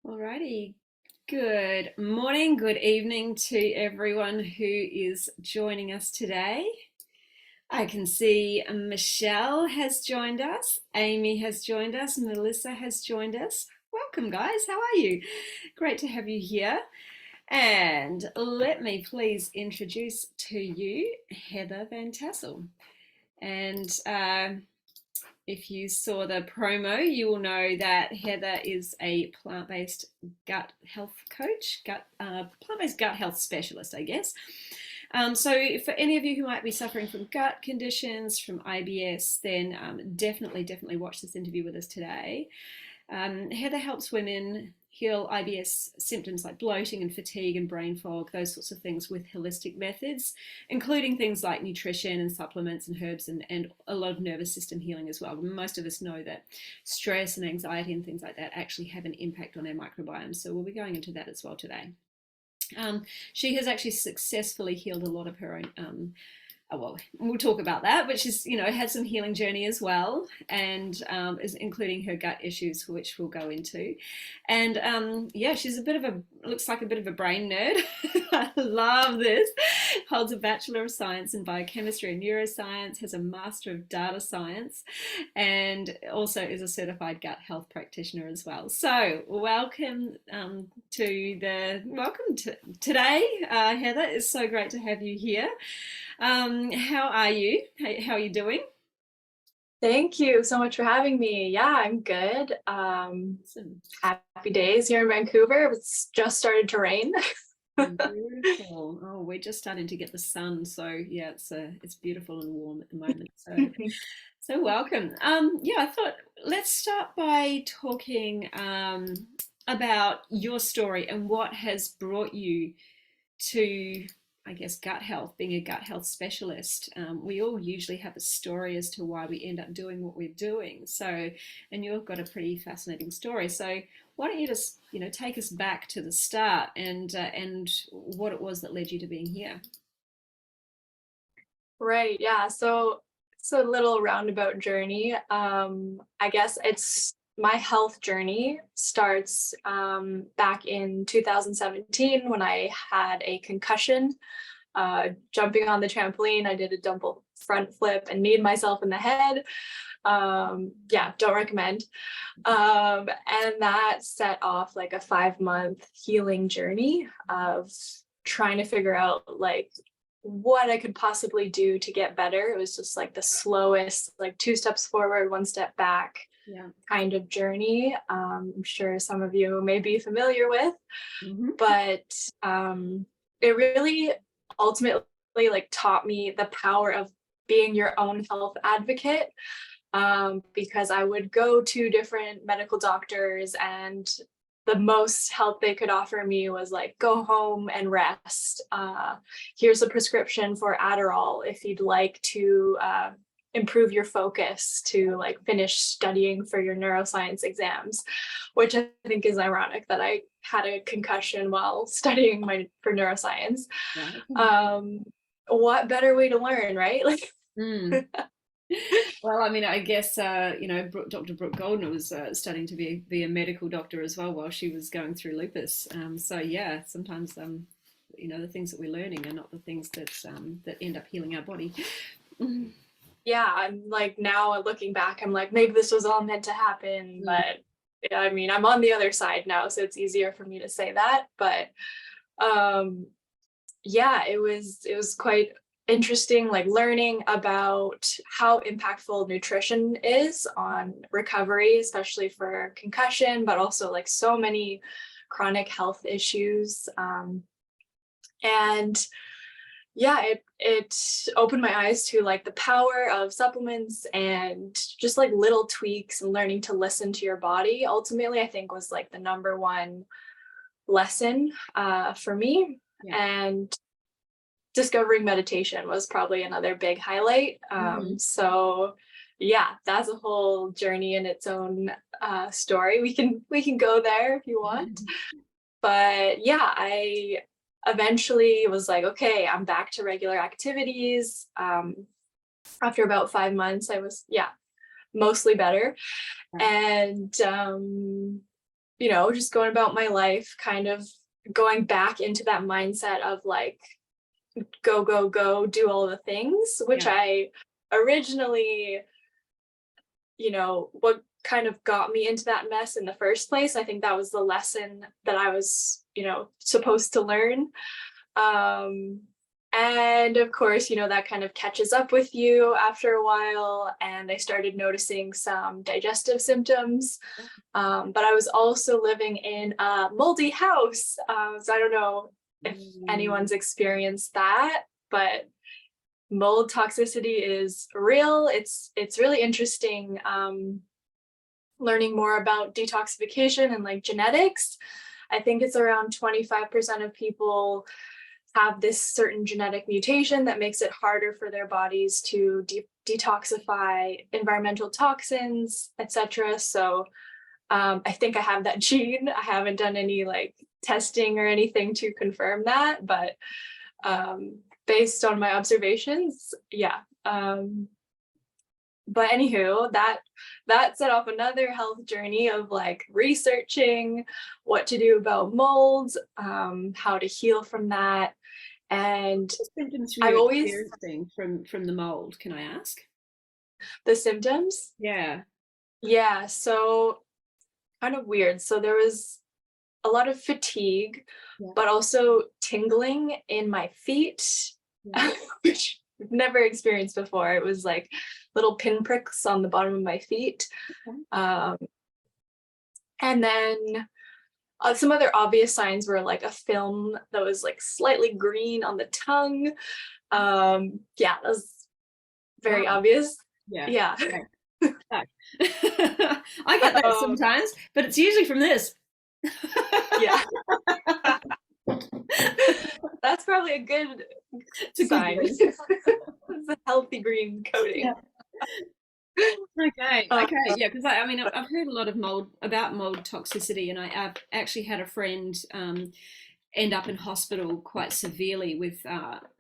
Alrighty. Good morning, good evening to everyone who is joining us today. I can see Michelle has joined us, Amy has joined us, Melissa has joined us. Welcome, guys. How are you? Great to have you here. And let me please introduce to you Heather Van Tassel. And if you saw the promo, you will know that Heather is a plant-based gut health coach, plant-based gut health specialist, I guess. So for any of you who might be suffering from gut conditions, from IBS, then definitely watch this interview with us today. Heather helps women heal IBS symptoms like bloating and fatigue and brain fog, those sorts of things, with holistic methods, including things like nutrition and supplements and herbs and a lot of nervous system healing as well. Most of us know that stress and anxiety and things like that actually have an impact on our microbiome. So we'll be going into that as well today. She has actually successfully healed a lot of her own well, we'll talk about that, but she's, had some healing journey as well, and is including her gut issues, which we'll go into. And yeah, she's looks like a bit of a brain nerd. I love this. Holds a Bachelor of Science in biochemistry and neuroscience, has a Master of Data Science, and also is a certified gut health practitioner as well. So welcome today, Heather. It's so great to have you here. How are you? How are you doing? Thank you so much for having me. Yeah, I'm good. Awesome. Happy days here in Vancouver. It's just started to rain. Beautiful. Oh, we're just starting to get the sun, so yeah, it's beautiful and warm at the moment. So welcome. Yeah, I thought let's start by talking about your story and what has brought you to, I guess, gut health, being a gut health specialist. We all usually have a story as to why we end up doing what we're doing. So, and you've got a pretty fascinating story. So, why don't you just, take us back to the start and what it was that led you to being here? Right, yeah. So it's a little roundabout journey. I guess it's my health journey starts back in 2017 when I had a concussion. Jumping on the trampoline, I did a double front flip and kneed myself in the head. Yeah, don't recommend. And that set off like a 5-month healing journey of trying to figure out like what I could possibly do to get better. It was just like the slowest, like 2 steps forward, 1 step back Yeah. kind of journey. I'm sure some of you may be familiar with, Mm-hmm. but it really ultimately like taught me the power of being your own health advocate, because I would go to different medical doctors and the most help they could offer me was like, go home and rest. Here's a prescription for Adderall if you'd like to improve your focus to like finish studying for your neuroscience exams, which I think is ironic that I had a concussion while studying for neuroscience. Right. What better way to learn, right? Like, Mm. Well, I mean, I guess Dr. Brooke Goldner was studying to be a medical doctor as well while she was going through lupus. So yeah, sometimes the things that we're learning are not the things that end up healing our body. yeah, I'm like now looking back, I'm like, maybe this was all meant to happen, Mm. but yeah, I mean, I'm on the other side now, so it's easier for me to say that. But um, yeah, it was quite interesting, like learning about how impactful nutrition is on recovery, especially for concussion, but also like so many chronic health issues. And yeah, it opened my eyes to like the power of supplements and just like little tweaks and learning to listen to your body. Ultimately, I think was like the number one lesson for me. Yeah. And discovering meditation was probably another big highlight. Mm-hmm. So yeah, that's a whole journey in its own story. We can go there if you want. But yeah, I eventually was like, okay, I'm back to regular activities. After about 5 months, I was, yeah, mostly better. Right. And just going about my life, kind of going back into that mindset of like, go, go, go, do all the things, which Yeah. I originally, what kind of got me into that mess in the first place. I think that was the lesson that I was, supposed to learn. And of course, that kind of catches up with you after a while. And I started noticing some digestive symptoms. But I was also living in a moldy house. So I don't know if anyone's experienced that, but mold toxicity is real. It's really interesting learning more about detoxification and like genetics. I think it's around 25% of people have this certain genetic mutation that makes it harder for their bodies to detoxify environmental toxins, etc. So I think I have that gene. I haven't done any like testing or anything to confirm that, but based on my observations, yeah. But anywho, that set off another health journey of like researching what to do about molds, how to heal from that. And What symptoms were I've you always experiencing from the mold, can I ask? the symptoms. Yeah. Yeah, so kind of weird. So there was a lot of fatigue, Yeah. but also tingling in my feet, Yeah. which I've never experienced before. It was like little pinpricks on the bottom of my feet. Okay. And then some other obvious signs were like a film that was like slightly green on the tongue. Yeah, that was very Wow. obvious. Yeah. Yeah. Okay. Fuck. I get that Um, sometimes, but it's usually from this. yeah. That's probably a good It's a good sign. thing. It's a healthy green Yeah. coating. Okay. Uh, Okay. Yeah. Because I mean, I've heard a lot of mold toxicity, and I've actually had a friend end up in hospital quite severely with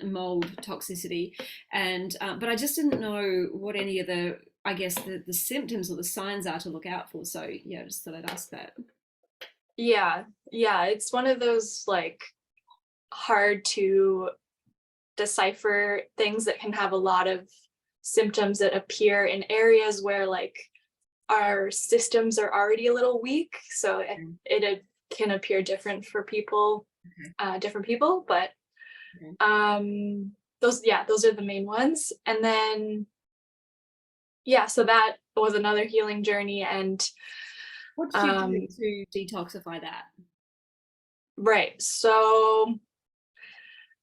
mold toxicity, and but I just didn't know what any of the, I guess, the symptoms or the signs are to look out for. So yeah, just thought I'd ask that. yeah, yeah, it's one of those like hard to decipher things that can have a lot of symptoms that appear in areas where like our systems are already a little weak. So Okay. it can appear different for people, Okay. different people, but Okay. those are the main ones. And then yeah, so that was another healing journey. And What did you do um to detoxify that? right, so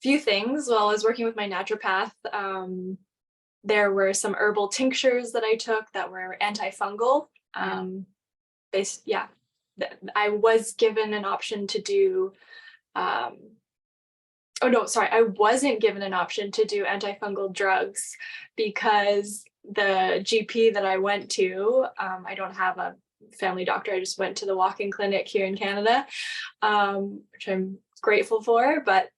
few things. While I was working with my naturopath, there were some herbal tinctures that I took that were antifungal. Yeah. Yeah, I was given an option to do um, oh no, sorry, I wasn't given an option to do antifungal drugs because the GP that I went to, I don't have a family doctor. I just went to the walk-in clinic here in Canada, which I'm grateful for, but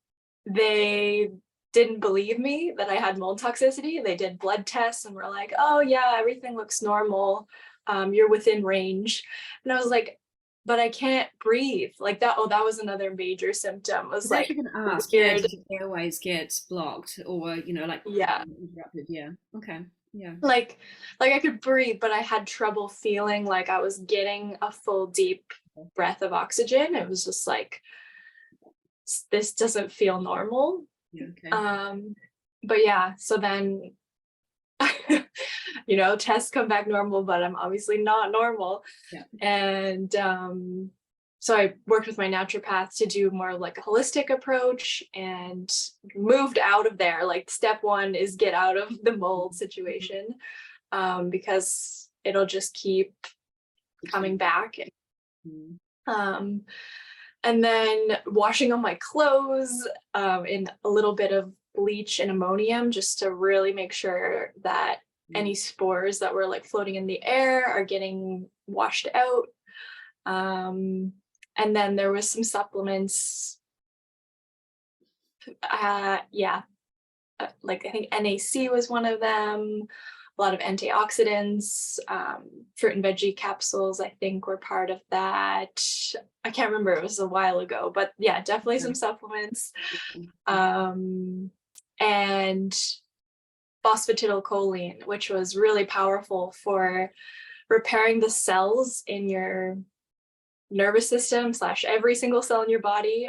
they didn't believe me that I had mold toxicity. They did blood tests and were like, oh yeah, everything looks normal. You're within range. And I was like, but I can't breathe like that. Oh, that was another major symptom, I was was actually like going to ask, yeah, weird. does your airways get blocked or, like Yeah. interrupted? Yeah. Okay. Yeah. Like I could breathe, but I had trouble feeling like I was getting a full deep breath of oxygen. It was just like, this doesn't feel normal. Yeah. Okay. But yeah, so then tests come back normal, but I'm obviously not normal. Yeah. And so I worked with my naturopath to do more like a holistic approach and moved out of there. Like step one is get out of the mold situation, because it'll just keep coming back. Mm. Um, and then washing all my clothes in a little bit of bleach and ammonium just to really make sure that any spores that were like floating in the air are getting washed out. And then there was some supplements. Yeah, like I think NAC was one of them, lot of antioxidants. Fruit and veggie capsules, I think, were part of that. I can't remember, it was a while ago, but yeah, definitely some supplements. And phosphatidylcholine, which was really powerful for repairing the cells in your nervous system / every single cell in your body.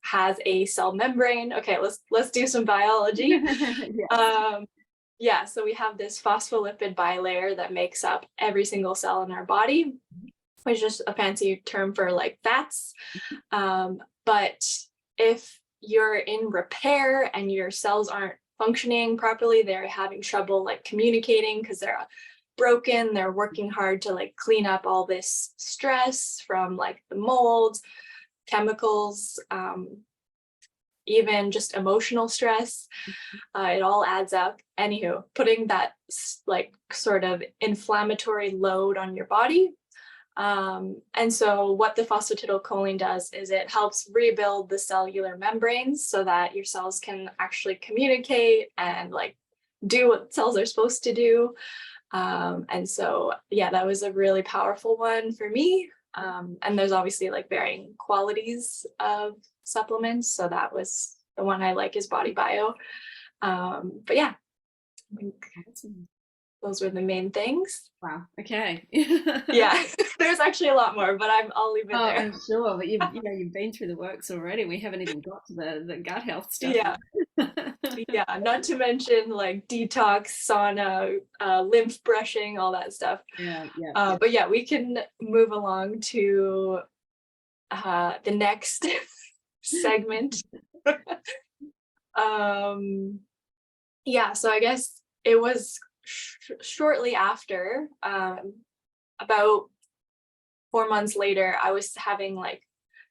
Has a cell membrane. Okay, let's do some biology. Yes. Yeah, so we have this phospholipid bilayer that makes up every single cell in our body, which is just a fancy term for like fats. But if you're in repair and your cells aren't functioning properly, they're having trouble like communicating because they're broken, they're working hard to like clean up all this stress from like the mold, chemicals, even just emotional stress. It all adds up. Anywho, putting that like sort of inflammatory load on your body. And so what the phosphatidylcholine does is it helps rebuild the cellular membranes so that your cells can actually communicate and like do what cells are supposed to do. And so, yeah, that was a really powerful one for me. And there's obviously like varying qualities of supplements. So that was the one I like is Body Bio. But yeah, I think those were the main things. Wow. Okay. Yeah, there's actually a lot more, but I'll leave it Oh, there. I'm sure, but you've been through the works already. We haven't even got to the gut health stuff. Yeah. Yeah, not to mention like detox, sauna, lymph brushing, all that stuff. Yeah. But yeah, we can move along to the next segment. Yeah, so I guess it was shortly after, about 4 months later, I was having like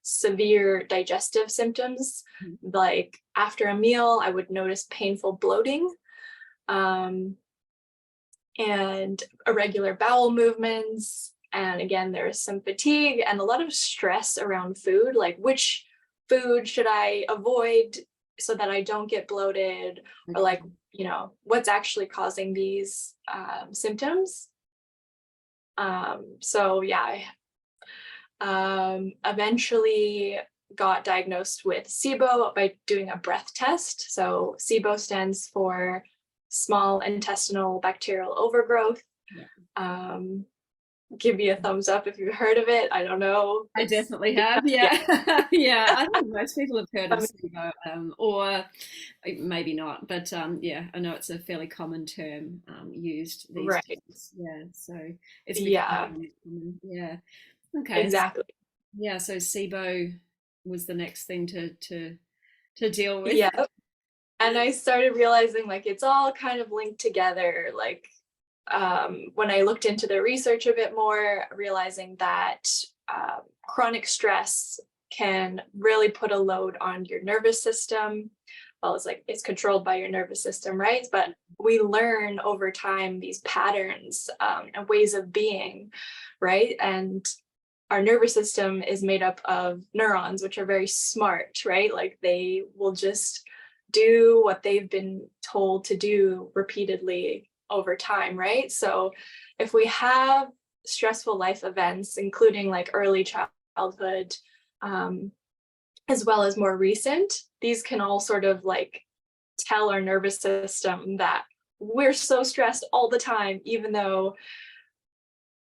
severe digestive symptoms. Like after a meal, I would notice painful bloating, and irregular bowel movements. And again, there was some fatigue and a lot of stress around food, like which food should I avoid so that I don't get bloated, or like, you know, what's actually causing these symptoms. So yeah, I eventually got diagnosed with SIBO by doing a breath test. So SIBO stands for small intestinal bacterial overgrowth. Give me a thumbs up if you've heard of it. I don't know. I definitely have. Yeah. Yeah. I think most people have heard of SIBO, or maybe not, but yeah, I know it's a fairly common term used these days. Yeah. So it's becoming common. Yeah. Okay. Exactly. Yeah. So SIBO was the next thing to deal with. Yeah. And I started realizing like it's all kind of linked together. Like when I looked into the research a bit more, realizing that chronic stress can really put a load on your nervous system. Well, it's like it's controlled by your nervous system, right? But we learn over time these patterns and ways of being, right? And our nervous system is made up of neurons, which are very smart, right? Like they will just do what they've been told to do repeatedly over time, right? So if we have stressful life events, including like early childhood, as well as more recent, these can all sort of like tell our nervous system that we're so stressed all the time, even though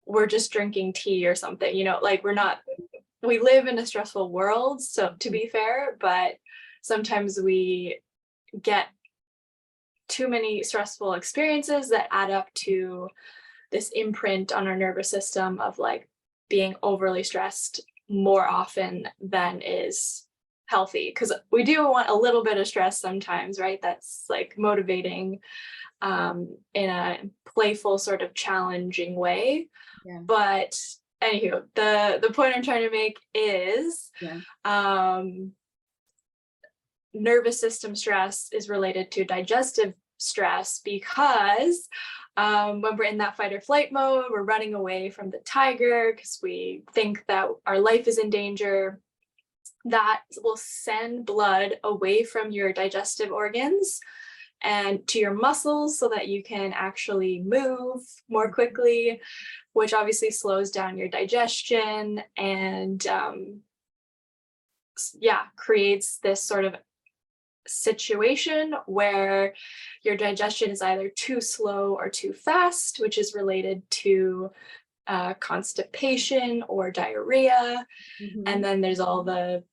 we're just drinking tea or something, you know, like we live in a stressful world, so to be fair, but sometimes we get too many stressful experiences that add up to this imprint on our nervous system of like being overly stressed more often than is healthy, because we do want a little bit of stress sometimes, right? That's like motivating in a playful sort of challenging way. Yeah. But anywho, the point I'm trying to make is nervous system stress is related to digestive stress, because when we're in that fight or flight mode, we're running away from the tiger because we think that our life is in danger. That will send blood away from your digestive organs and to your muscles so that you can actually move more quickly, which obviously slows down your digestion and creates this sort of situation where your digestion is either too slow or too fast, which is related to constipation or diarrhea. And then there's all the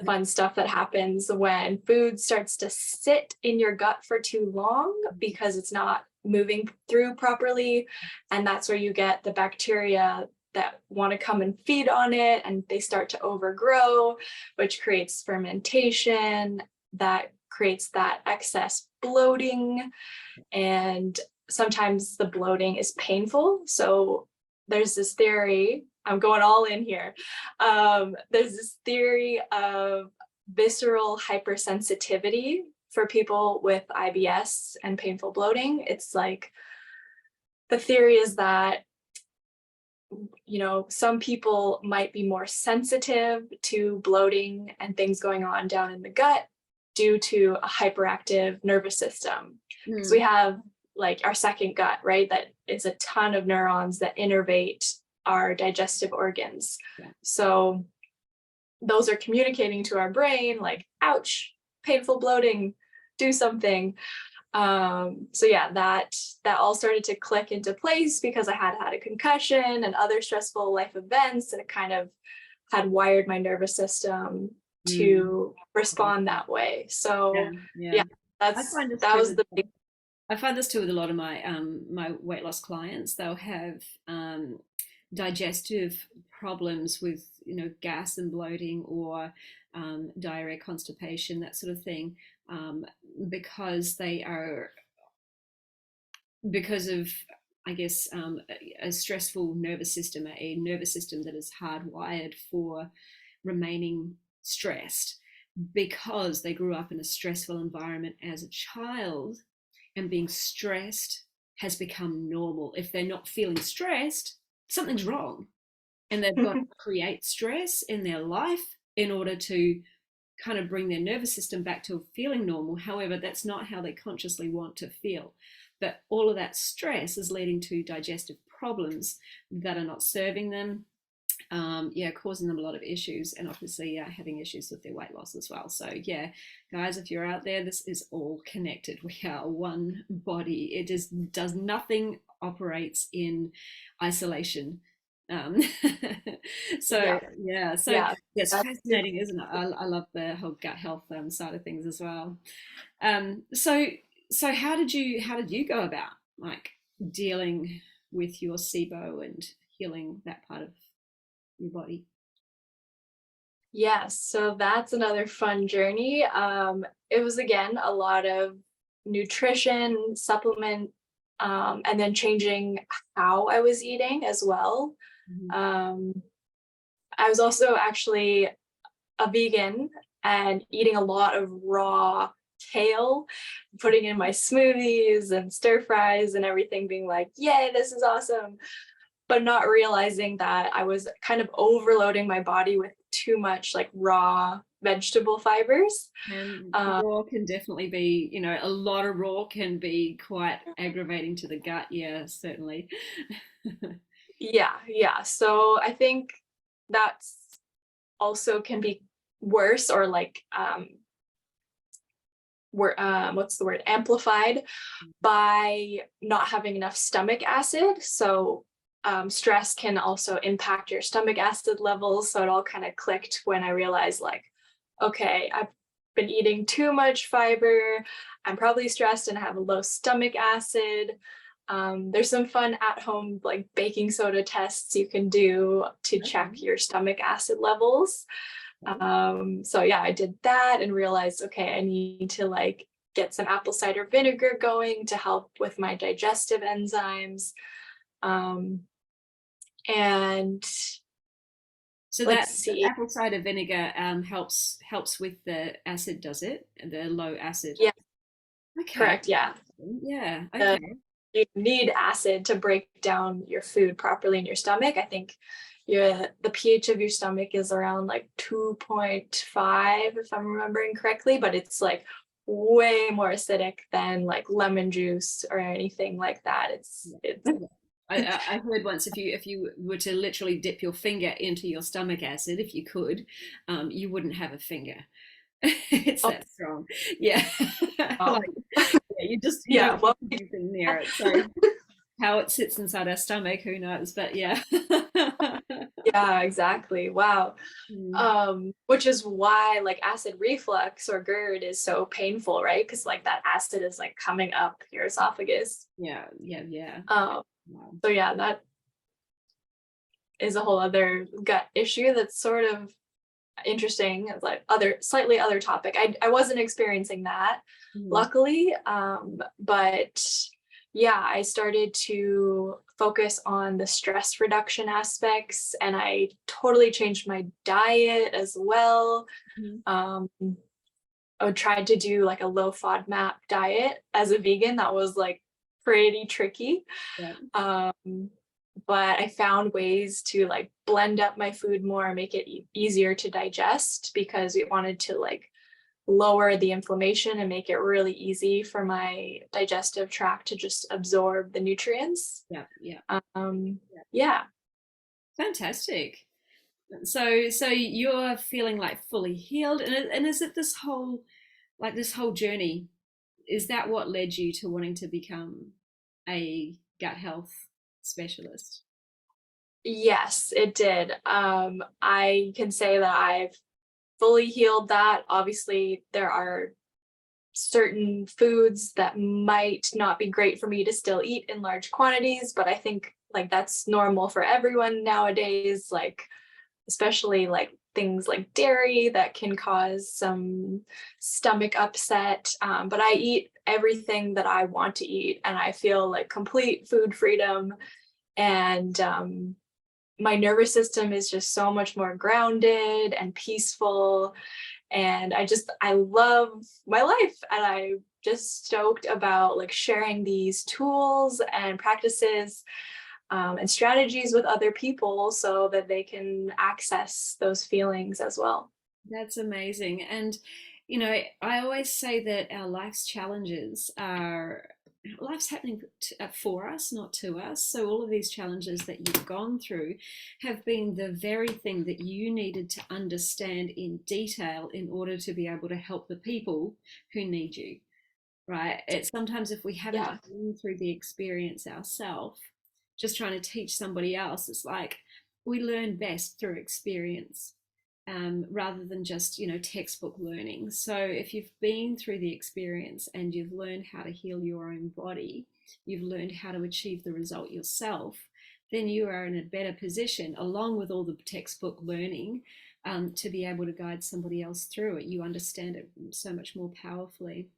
fun stuff that happens when food starts to sit in your gut for too long because it's not moving through properly. And that's where you get the bacteria that want to come and feed on it, and they start to overgrow, which creates fermentation that creates that excess bloating. And sometimes the bloating is painful. So there's this theory, I'm going all in here. There's this theory of visceral hypersensitivity for people with IBS and painful bloating. It's like, the theory is that, you know, some people might be more sensitive to bloating and things going on down in the gut due to a hyperactive nervous system. Because we have like our second gut, right? That is a ton of neurons that innervate our digestive organs. Yeah. So those are communicating to our brain like, ouch, painful bloating, do something. So yeah, that all started to click into place because I had a concussion and other stressful life events, and it kind of had wired my nervous system to respond that way. So yeah, that was the big. I find this too with a lot of my my weight loss clients. They'll have digestive problems with, you know, gas and bloating, or diarrhea, constipation, that sort of thing, because of, I guess, a stressful nervous system, a nervous system that is hardwired for remaining stressed, because they grew up in a stressful environment as a child, and being stressed has become normal. If they're not feeling stressed, something's wrong, and they've got to create stress in their life in order to kind of bring their nervous system back to feeling normal. However, that's not how they consciously want to feel. But all of that stress is leading to digestive problems that are not serving them, causing them a lot of issues, and obviously having issues with their weight loss as well. So yeah, guys, if you're out there, this is all connected. We are one body. It just does nothing operates in isolation. It's fascinating, isn't it? I love the whole gut health side of things as well. So how did you go about like dealing with your SIBO and healing that part of your body? Yes, so that's another fun journey. It was, again, a lot of nutrition, supplement, and then changing how I was eating as well. I was also actually a vegan and eating a lot of raw kale, putting in my smoothies and stir fries and everything, being like, yay, this is awesome. But not realizing that I was kind of overloading my body with too much like raw vegetable fibers. And raw can definitely be, you know, a lot of raw can be quite aggravating to the gut. Yeah, certainly. Yeah. So I think that's also can be worse, or like what's the word, amplified by not having enough stomach acid. So stress can also impact your stomach acid levels. So it all kind of clicked when I realized, like, okay, I've been eating too much fiber. I'm probably stressed and I have a low stomach acid. There's some fun at-home like baking soda tests you can do to check your stomach acid levels. So yeah, I did that and realized, okay, I need to like get some apple cider vinegar going to help with my digestive enzymes. And so that apple cider vinegar helps with the acid, does it? The low acid? Yeah. Okay. Correct. Yeah. Yeah. Okay. You need acid to break down your food properly in your stomach. I think the pH of your stomach is around like 2.5, if I'm remembering correctly, but it's like way more acidic than like lemon juice or anything like that. Yeah. It's Yeah. I heard once if you were to literally dip your finger into your stomach acid, if you could, you wouldn't have a finger. It's oh, that strong. Yeah. wow. Like, yeah, you Yeah, don't well, want anything near it. So how it sits inside our stomach, who knows? But yeah. yeah, exactly. Wow. Mm, Which is why like acid reflux or GERD is so painful, right? Because like that acid is like coming up your esophagus. yeah, yeah, yeah. Um, Wow. so yeah, that is a whole other gut issue that's sort of interesting. It's like other slightly other topic. I wasn't experiencing that, Mhm. luckily. But yeah, I started to focus on the stress reduction aspects, and I totally changed my diet as well. Mhm. Um, I tried to do like a low FODMAP diet as a vegan. That was like pretty tricky. Yeah. Um, but I found ways to like blend up my food more, make it easier to digest because we wanted to like lower the inflammation and make it really easy for my digestive tract to just absorb the nutrients. Yeah. Yeah. Um, Yeah. yeah. Fantastic. So you're feeling like fully healed, and is it this whole journey? Is that what led you to wanting to become a gut health specialist? Yes, it did. I can say that I've fully healed that. Obviously, there are certain foods that might not be great for me to still eat in large quantities, but I think like that's normal for everyone nowadays, like especially like things like dairy that can cause some stomach upset. But I eat everything that I want to eat and I feel like complete food freedom. And my nervous system is just so much more grounded and peaceful, and I love my life, and I'm just stoked about like sharing these tools and practices, and strategies with other people so that they can access those feelings as well. That's amazing. And, you know, I always say that our life's challenges are life's happening for us, not to us. So all of these challenges that you've gone through have been the very thing that you needed to understand in detail in order to be able to help the people who need you, right? It's sometimes if we haven't Yeah, been through the experience ourselves, just trying to teach somebody else, it's like we learn best through experience, rather than just textbook learning. So if you've been through the experience and you've learned how to heal your own body, you've learned how to achieve the result yourself, then you are in a better position, along with all the textbook learning, to be able to guide somebody else through it. You understand it so much more powerfully.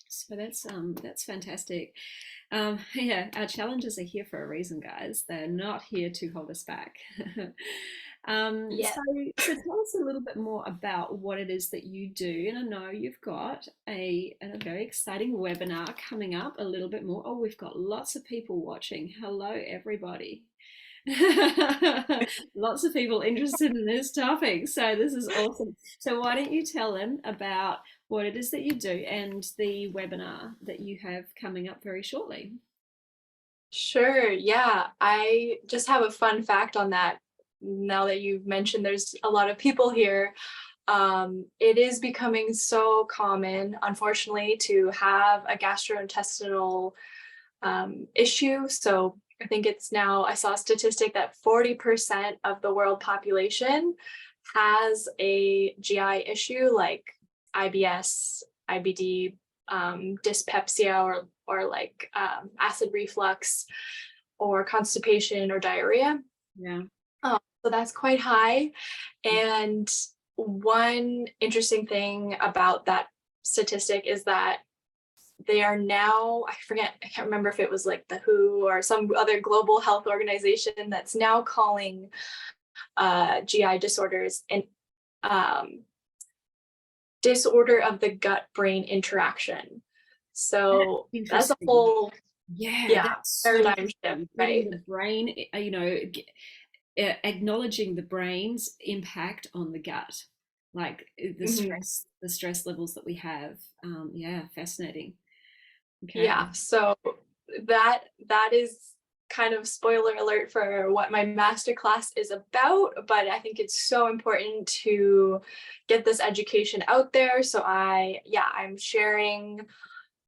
So that's fantastic. Yeah, our challenges are here for a reason, guys. They're not here to hold us back. um, yeah. so, so tell us a little bit more about what it is that you do. And I know you've got a very exciting webinar coming up. A little bit more. Oh, we've got lots of people watching. Hello, everybody. Lots of people interested in this topic. So this is awesome. So why don't you tell them about what it is that you do and the webinar that you have coming up very shortly? Sure. Yeah. I just have a fun fact on that. Now that you've mentioned there's a lot of people here, it is becoming so common, unfortunately, to have a gastrointestinal issue. So I think it's now, I saw a statistic that 40% of the world population has a GI issue like IBS, IBD, dyspepsia, or like acid reflux, or constipation or diarrhea. Yeah. So that's quite high. And one interesting thing about that statistic is that they are now, I can't remember if it was like the WHO or some other global health organization that's now calling GI disorders an um, disorder of the gut brain interaction. That's So that's a interesting. whole, Yeah, yeah, that's so paradigm shift, interesting. Getting right? the brain, acknowledging the brain's impact on the gut, like the Mm-hmm. stress, the stress levels that we have. Yeah, fascinating. Okay. Yeah, so that is kind of spoiler alert for what my masterclass is about, but I think it's so important to get this education out there. So I'm sharing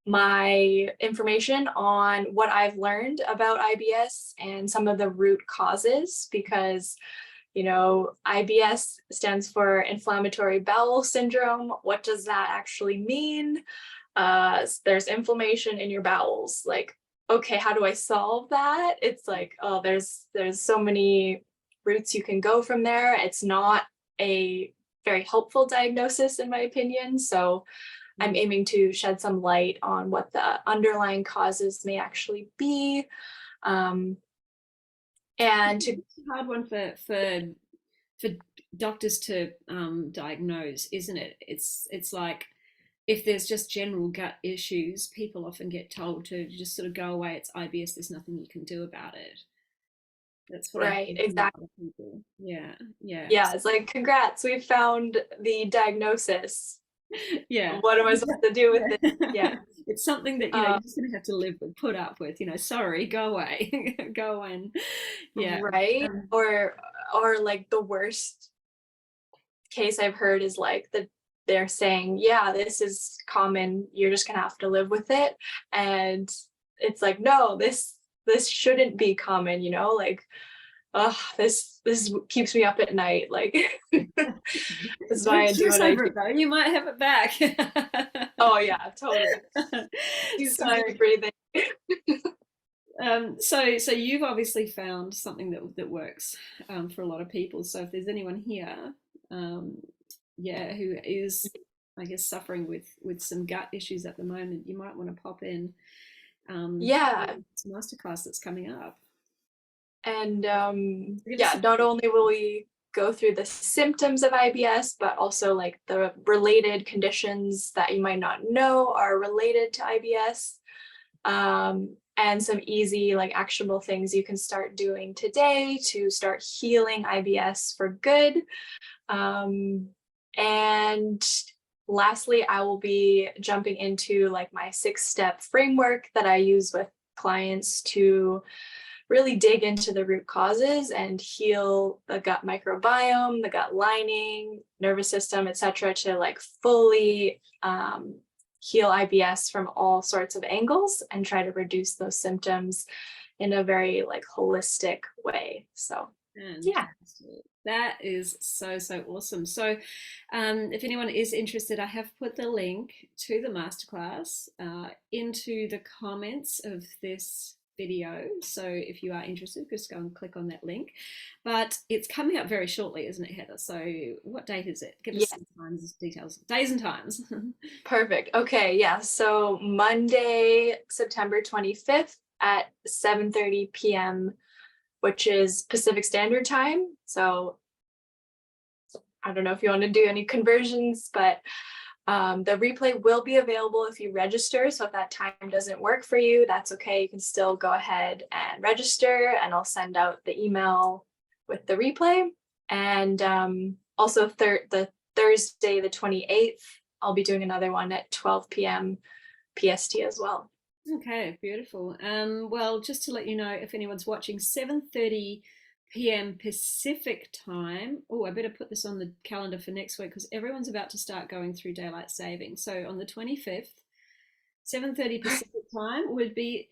my information on what I've learned about IBS and some of the root causes, because IBS stands for inflammatory bowel syndrome. What does that actually mean? There's inflammation in your bowels. Like, okay, how do I solve that? It's like, oh, there's so many routes you can go from there. It's not a very helpful diagnosis, in my opinion. So I'm aiming to shed some light on what the underlying causes may actually be. And to It's a hard one for doctors to diagnose, isn't it? It's like if there's just general gut issues, people often get told to just sort of go away. It's IBS. There's nothing you can do about it. That's what I Right, hear from a exactly. lot of people. Yeah, yeah, Yeah, it's like, congrats, we found the diagnosis. yeah. What am I supposed to do with it? Yeah. It's something that Uh, you're just gonna have to live with, put up with. Sorry, go away, go and yeah. right. Um, Or like the worst case I've heard is like they're saying, yeah, this is common. You're just gonna have to live with it. And it's like, no, this shouldn't be common, like, oh, this keeps me up at night. Like this is why Don't I do stress what I over do. it though. You might have it back. Oh yeah, totally. Do So, some deep breathing. so you've obviously found something that works for a lot of people. So if there's anyone here, um, yeah, who is, I guess, suffering with some gut issues at the moment, you might want to pop in Yeah. this masterclass that's coming up. And Give us yeah, not only will we go through the symptoms of IBS, but also like the related conditions that you might not know are related to IBS. And some easy, like, actionable things you can start doing today to start healing IBS for good. And lastly, I will be jumping into like my 6-step framework that I use with clients to really dig into the root causes and heal the gut microbiome, the gut lining, nervous system, etc., to like fully heal IBS from all sorts of angles and try to reduce those symptoms in a very like holistic way. So yeah. Fantastic. That is so, so awesome. So, if anyone is interested, I have put the link to the masterclass into the comments of this video. So, if you are interested, just go and click on that link. But it's coming up very shortly, isn't it, Heather? So, what date is it? Give us Yeah. some times, details, days and times. Perfect. Okay, yeah. So Monday, September 25th at 7:30 p.m., which is Pacific Standard Time. So I don't know if you want to do any conversions, but the replay will be available if you register. So if that time doesn't work for you, that's okay. You can still go ahead and register, and I'll send out the email with the replay. And also the Thursday, the 28th, I'll be doing another one at 12 p.m. PST as well. Okay, beautiful. Well, just to let you know, if anyone's watching, 7:30 p.m. Pacific time. Oh, I better put this on the calendar for next week because everyone's about to start going through daylight saving. So on the 25th, 7:30 Pacific time would be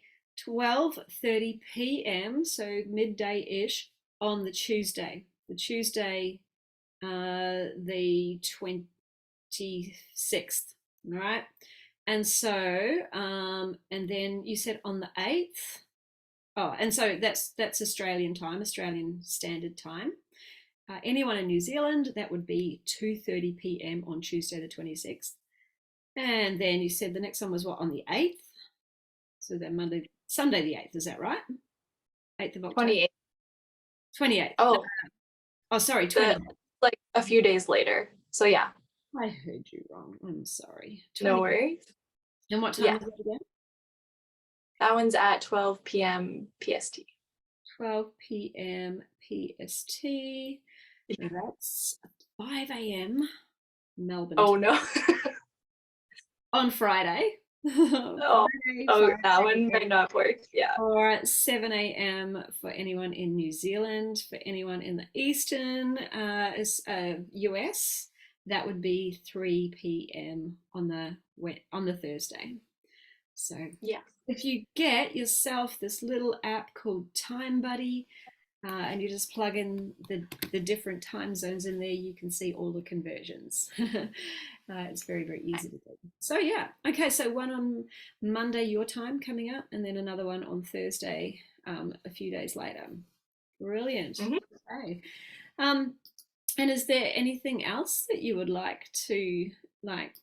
12:30 p.m. So midday-ish on the Tuesday. The Tuesday, the 26th. All right. And so, and then you said on the 8th. Oh, and so that's Australian time, Australian Standard Time. Anyone in New Zealand, that would be 2:30 p.m. on Tuesday the 26th. And then you said the next one was what, on the 8th? So then Sunday the 8th, is that right? 8th of October? 28th. 28th. Oh, Oh, sorry, the 28th. like a few days later. So yeah, I heard you wrong. I'm sorry. no 20. worries. And what time Yeah, was it again? that one's at 12 p.m. PST. 12 p.m. PST. That's 5 a.m. Melbourne Oh no. on Friday. Oh, Friday, oh, 5 that one a.m. might not work. Yeah. or 7 a.m. for anyone in New Zealand. For anyone in the Eastern US, that would be 3 p.m. on the Thursday. So Yeah. if you get yourself this little app called Time Buddy, and you just plug in the different time zones in there, you can see all the conversions. It's very, very easy to do. So yeah, okay, so one on Monday your time coming up, and then another one on Thursday a few days later. Brilliant. Mhm. Okay. Um, and is there anything else that you would like to let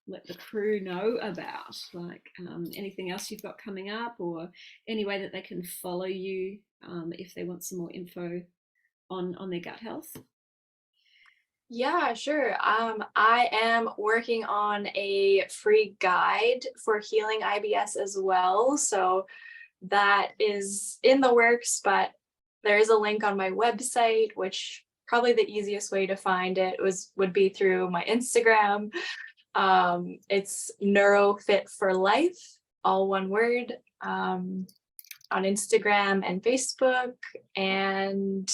the crew know about, like anything else you've got coming up, or any way that they can follow you if they want some more info on their gut health? Yeah, sure. I am working on a free guide for healing IBS as well. So that is in the works, but there is a link on my website, which probably the easiest way to find it would be through my Instagram. It's NeuroFit for Life, all one word, on Instagram and Facebook. And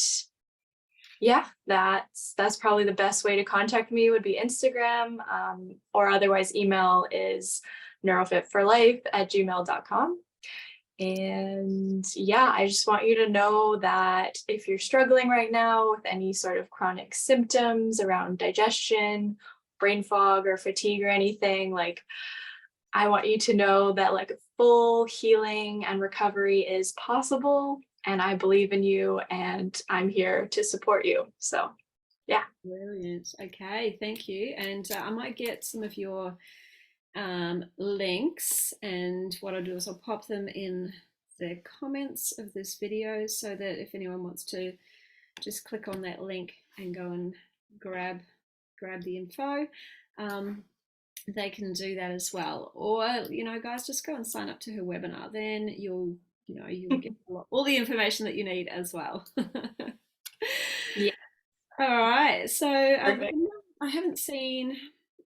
yeah, that's probably the best way to contact me would be Instagram, or otherwise email is neurofitforlife@gmail.com. And yeah, I just want you to know that if you're struggling right now with any sort of chronic symptoms around digestion, brain fog, or fatigue or anything, like I want you to know that like full healing and recovery is possible. And I believe in you and I'm here to support you. So, yeah. Brilliant. Okay, thank you. And I might get some of your links, and what I'll do is I'll pop them in the comments of this video so that if anyone wants to just click on that link and go and grab the info, they can do that as well. Or guys, just go and sign up to her webinar, then you'll get all the information that you need as well. Yeah, All right, so perfect. I haven't seen.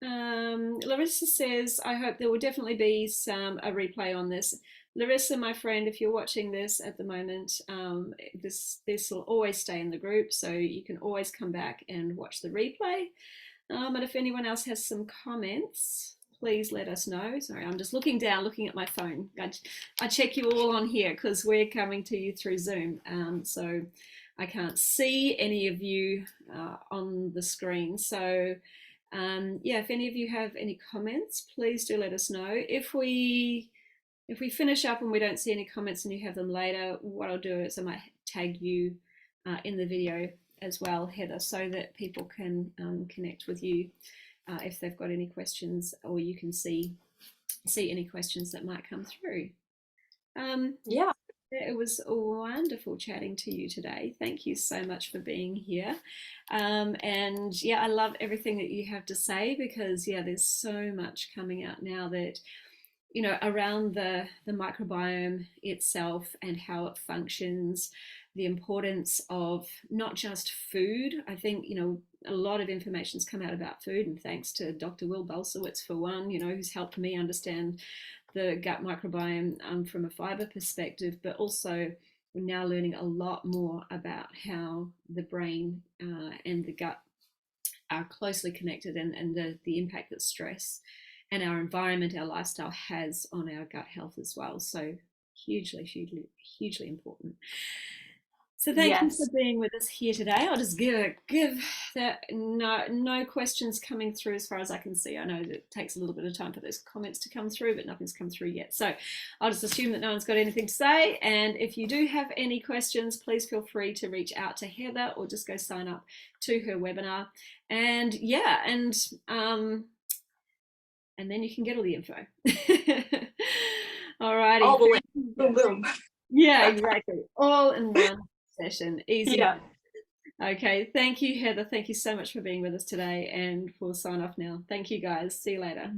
Larissa says, I hope there will definitely be a replay on this. Larissa, my friend, if you're watching this at the moment, this will always stay in the group, so you can always come back and watch the replay. And if anyone else has some comments, please let us know. Sorry, I'm just looking down, looking at my phone. I check you all on here because we're coming to you through Zoom, so I can't see any of you on the screen. So yeah, if any of you have any comments, please do let us know. If we finish up and we don't see any comments and you have them later, what I'll do is I might tag you in the video as well, Heather, so that people can connect with you if they've got any questions, or you can see any questions that might come through. Yeah. It was wonderful chatting to you today. Thank you so much for being here. And yeah, I love everything that you have to say, because yeah, there's so much coming out now that around the microbiome itself and how it functions, the importance of not just food. I think a lot of information's come out about food, and thanks to Dr. Will Balsowitz for one, who's helped me understand the gut microbiome from a fiber perspective, but also we're now learning a lot more about how the brain and the gut are closely connected, and the impact that stress and our environment, our lifestyle has on our gut health as well. So hugely, hugely, hugely important. So thank you for Yes. being with us here today. I'll just give that no questions coming through as far as I can see. I know that it takes a little bit of time for those comments to come through, but nothing's come through yet. So I'll just assume that no one's got anything to say. And if you do have any questions, please feel free to reach out to Heather or just go sign up to her webinar. And yeah, and then you can get all the info. All righty. All the links. Boom, boom. Yeah, exactly. All in one session. Easy. Yeah. Okay. Thank you, Heather. Thank you so much for being with us today. And we'll sign off now. Thank you, guys. See you later.